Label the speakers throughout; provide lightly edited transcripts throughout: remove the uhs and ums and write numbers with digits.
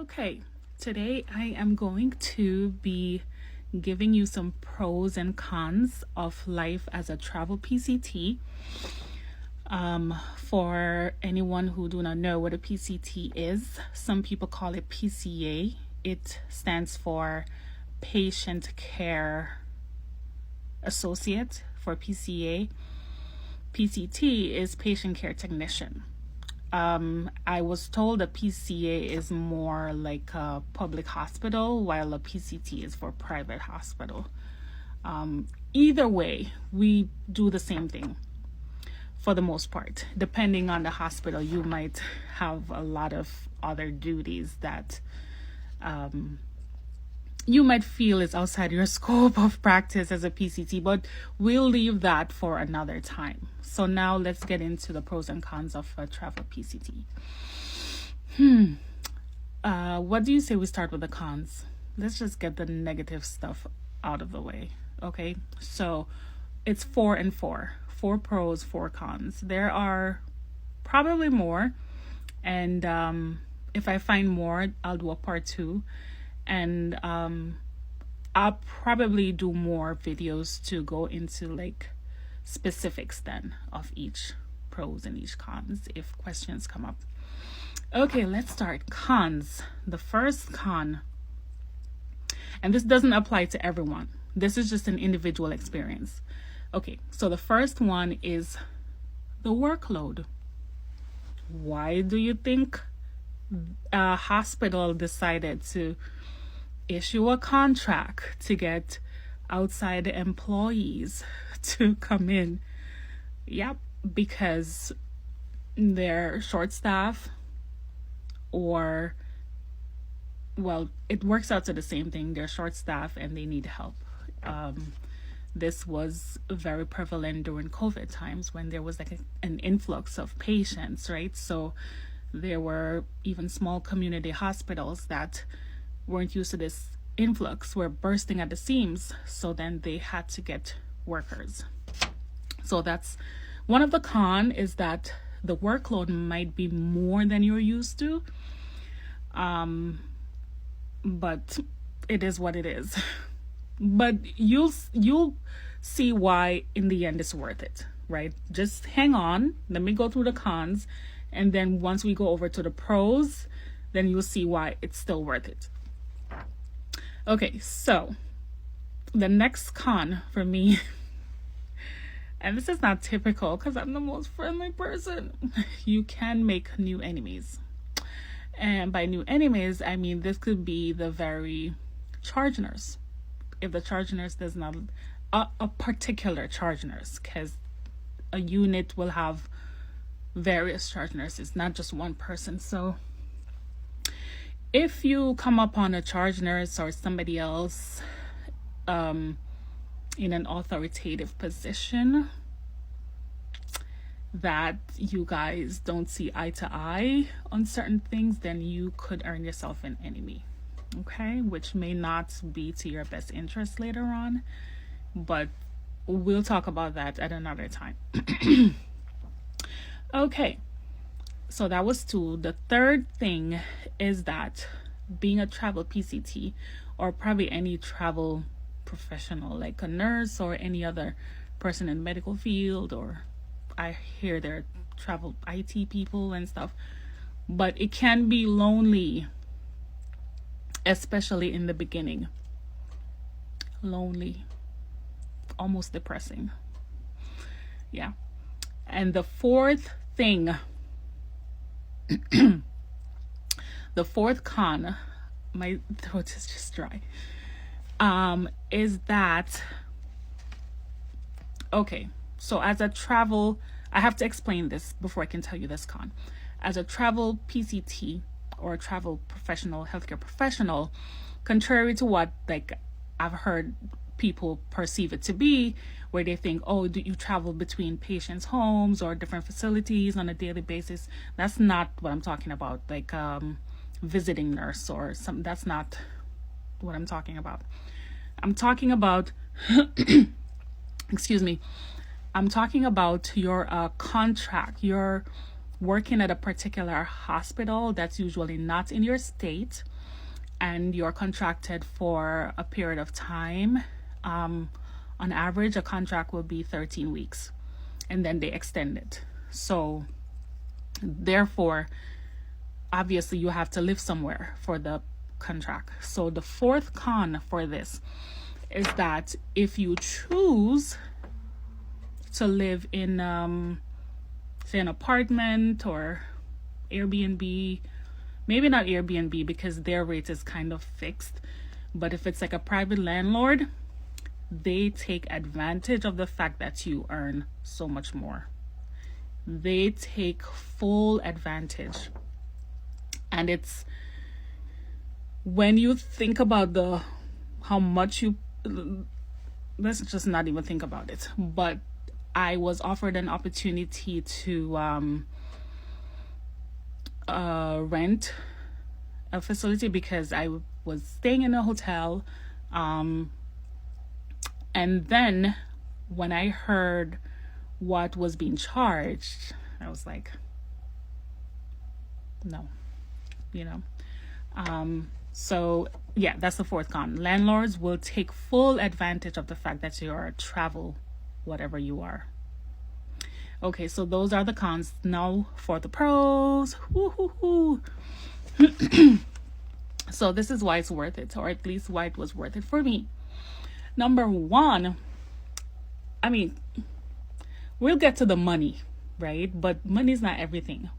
Speaker 1: Okay, today I am going to be giving you some pros and cons of life as a travel PCT. For anyone who do not know what a PCT is, some people call it PCA. It stands for Patient Care Associate for PCA. PCT is Patient Care Technician. I was told a PCA is more like a public hospital, while a PCT is for private hospital. Either way, we do the same thing for the most part. Depending on the hospital, you might have a lot of other duties that you might feel is outside your scope of practice as a PCT, but we'll leave that for another time. So now let's get into the pros and cons of a travel PCT. What do you say we start with the cons? Let's just get the negative stuff out of the way. Okay, so it's 4 and 4. 4 pros, 4 cons. There are probably more, and if I find more, I'll do a part 2. And I'll probably do more videos to go into like specifics then of each pros and each cons if questions come up. Okay, let's start. Cons. The first con, and this doesn't apply to everyone. This is just an individual experience. Okay, so the first one is the workload. Why do you think a hospital decided to issue a contract to get outside employees to come in? Yep, because they're short staff, or well, it works out to the same thing. They're short staff and they need help. This was very prevalent during COVID times when there was like an influx of patients, right? So there were even small community hospitals that weren't used to this influx, were bursting at the seams, so then they had to get workers. So that's one of the cons, is that the workload might be more than you're used to, but it is what it is. But you'll see why in the end it's worth it, right? Just hang on, let me go through the cons, and then once we go over to the pros, then you'll see why it's still worth it. Okay, so the next con for me, and this is not typical because I'm the most friendly person, you can make new enemies. And by new enemies, I mean this could be the very charge nurse. If the charge nurse does not, a particular charge nurse, because a unit will have various charge nurses, not just one person. So if you come upon a charge nurse or somebody else in an authoritative position that you guys don't see eye to eye on certain things, then you could earn yourself an enemy, okay? Which may not be to your best interest later on, but we'll talk about that at another time. Okay. So that was 2. The third thing is that being a travel PCT, or probably any travel professional like a nurse or any other person in the medical field, or I hear there are travel IT people and stuff, but it can be lonely, especially in the beginning. Lonely, almost depressing. Yeah. And the fourth thing, the fourth con, my throat is just dry, is that, okay, so as a travel, I have to explain this before I can tell you this con. As a travel PCT or a travel professional, healthcare professional, contrary to what like I've heard people perceive it to be, where they think, oh, do you travel between patients' homes or different facilities on a daily basis? That's not what I'm talking about. Like visiting nurse or something. That's not what I'm talking about. I'm talking about excuse me. I'm talking about your contract, your working at a particular hospital that's usually not in your state, and you're contracted for a period of time. On average, a contract will be 13 weeks, and then they extend it. So therefore, obviously, you have to live somewhere for the contract. So the fourth con for this is that if you choose to live in, say, an apartment or Airbnb, maybe not Airbnb because their rate is kind of fixed, but if it's like a private landlord, they take advantage of the fact that you earn so much more. They take full advantage. And it's when you think about how much you, let's just not even think about it. But I was offered an opportunity to rent a facility because I was staying in a hotel. And then when I heard what was being charged, I was like, no, so yeah, that's the fourth con. Landlords will take full advantage of the fact that you are a travel whatever you are. Okay, so those are the cons. Now for the pros. So this is why it's worth it, or at least why it was worth it for me. Number one, I mean, we'll get to the money, right? But money's not everything.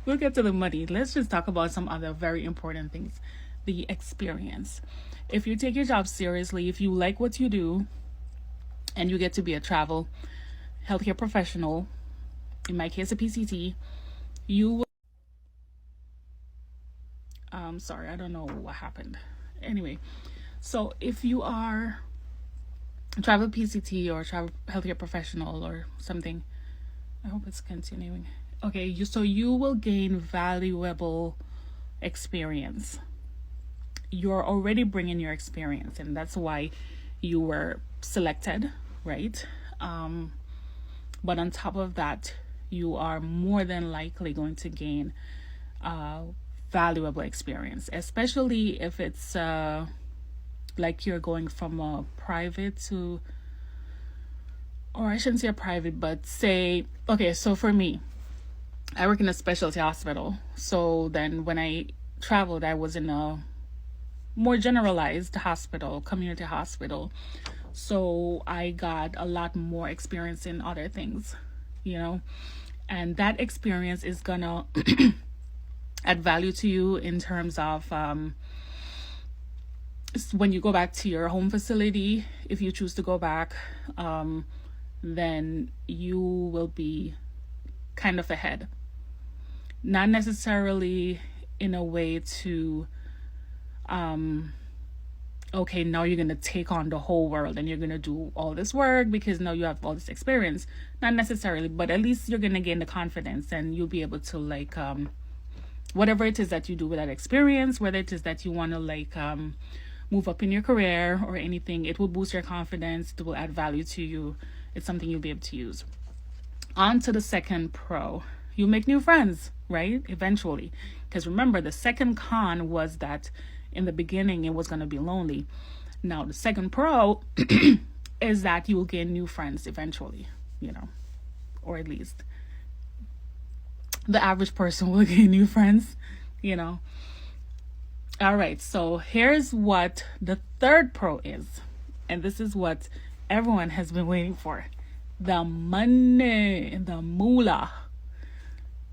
Speaker 1: We'll get to the money. Let's just talk about some other very important things. The experience. If you take your job seriously, if you like what you do, and you get to be a travel healthcare professional, in my case a PCT, you will... sorry, I don't know what happened. Anyway, so if you are a travel PCT or travel healthcare professional or something, I hope it's continuing. Okay, so you will gain valuable experience. You're already bringing your experience, and that's why you were selected, right? But on top of that, you are more than likely going to gain valuable experience, especially if it's like you're going from a private to, or I shouldn't say a private, but say, okay, so for me, I work in a specialty hospital. So then when I traveled, I was in a more generalized hospital, community hospital. So I got a lot more experience in other things, and that experience is gonna add value to you in terms of when you go back to your home facility. If you choose to go back, then you will be kind of ahead. Not necessarily in a way to, okay, now you're going to take on the whole world and you're going to do all this work because now you have all this experience. Not necessarily, but at least you're going to gain the confidence and you'll be able to whatever it is that you do with that experience, whether it is that you want to move up in your career or anything, it will boost your confidence. It will add value to you. It's something you'll be able to use. On to the second pro. You make new friends, right? Eventually. Because remember, the second con was that in the beginning it was going to be lonely. Now, the second pro is that you will gain new friends eventually, or at least the average person will gain new friends, All right, so here's what the third pro is. And this is what everyone has been waiting for. The money, the moolah.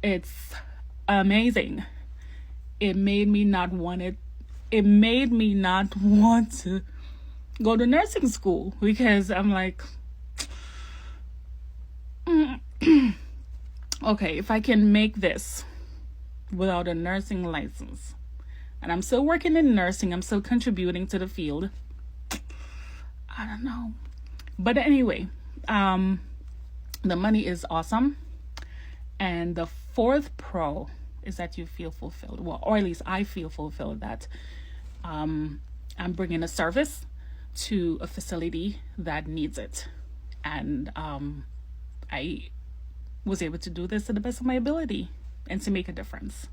Speaker 1: It's amazing. It made me not want to go to nursing school because I'm like, okay, if I can make this without a nursing license, and I'm still working in nursing, I'm still contributing to the field, I don't know. But anyway, the money is awesome. And the fourth pro is that you feel fulfilled. Well, or at least I feel fulfilled that I'm bringing a service to a facility that needs it. And I was able to do this to the best of my ability and to make a difference.